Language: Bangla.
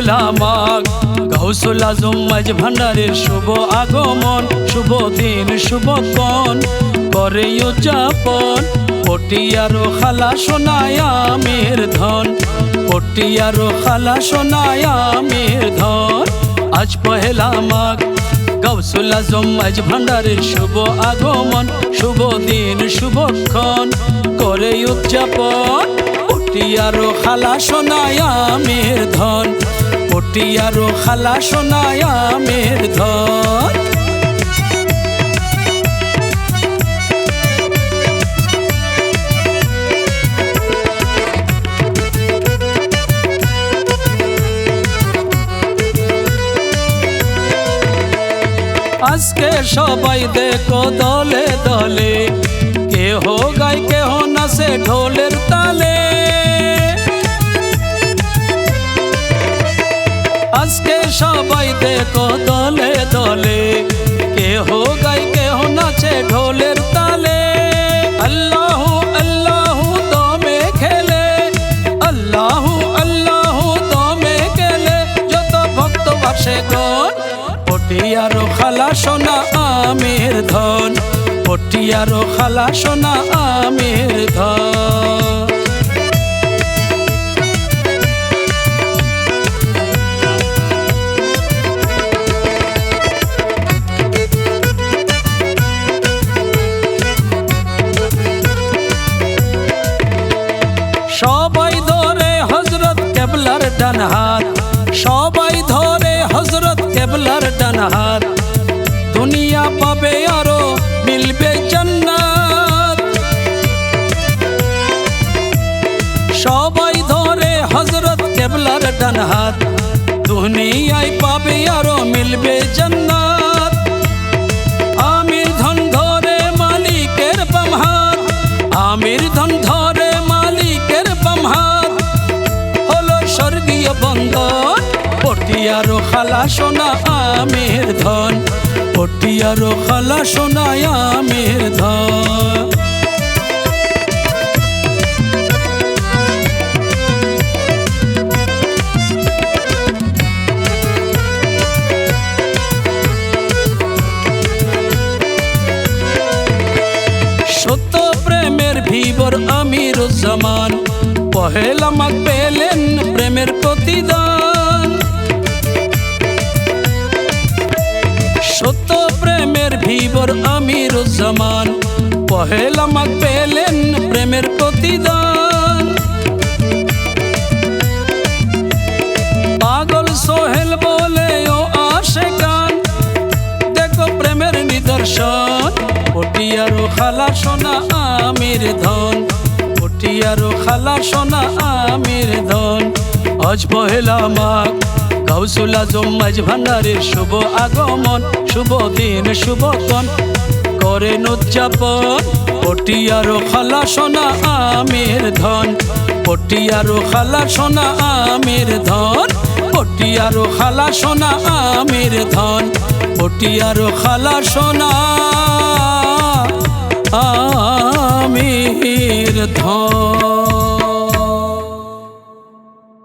পহেলা মাঘ গাউসুল আজম মাঝ ভান্ডারের শুভ আগমন, শুভ দিন শুভক্ষণ করে উদযাপন। পটিয়ারো খালা সোনায় আমের ধন, পটিয়ারো খালা সোনায় আমের ধন। আজ পহেলা মাঘ গাউসুল আজম মাঝ ভান্ডারের শুভ আগমন, শুভ দিন শুভক্ষণ করে উদযাপন। পটিয়ারো খালা সোনায় আমের ধন, পটিয়ারো খালা সোনায় আমের ধন। আজকে সবাই দেখো দলে দলে, কেহ গায় কেহ নাচে ঢোলের তালে। আজকে সবাই দেখো দলে দলে, কেহ গায় কেহ নাচে ঢোলের তালে। আল্লাহু আল্লাহু দমে খেলে, আল্লাহু আল্লাহু দমে খেলে যত ভক্ত বাসে গণ। পটিয়ারো খালা সোনা আমের ধন, পটিয়ারো খালা সোনা আমের ধন। সবাই ধরে হযরত কেবলার ডান হাত, সবাই ধরে হযরত কেবলার ডান হাত। দুনিয়া পাবে আরো মিলবে জান্নাত। সবাই ধরে হযরত কেবলার ডান হাত, দুনিয়ায় পাবে আরো মিলবে জান্নাত। আমির ধন ধরে মালিকের বাম হাত, আমির ধন ধরে মালিকের বাম হাত হলো স্বর্গীয় বন্ধন। পটিয়ারো খালা সোনা আমের ধন, পটিয়ারো খালা সোনা আমের ধন। সত্য প্রেমের ভিবর আমিরুজ্জামান, পহেলা মাঘ পেলেন প্রেমের প্রতিদান। সত্য প্রেমের ভিবর আমিরুজ্জামান, পহেলা মাঘ পেলেন প্রেমের প্রতিদান। পাগল সোহেল বলে ও আশেকান, দেখো প্রেমের নিদর্শন। পটিয়ারো খালা সোনা আমের ধন, পটিয়ারো খালা সোনা আমের ধন। আজ পহেলা মাঘ গাউসুল আজম মাঝ ভান্ডারের শুভ আগমন, শুভ দিন শুভক্ষণ করেন উদযাপন। পটিয়ারো খালা সোনা আমের ধন, পটিয়ারো খালা সোনা আমের ধন। পটিয়ারো খালা সোনা আমের ধন, পটিয়ারো খালা সোনা আমের ধন।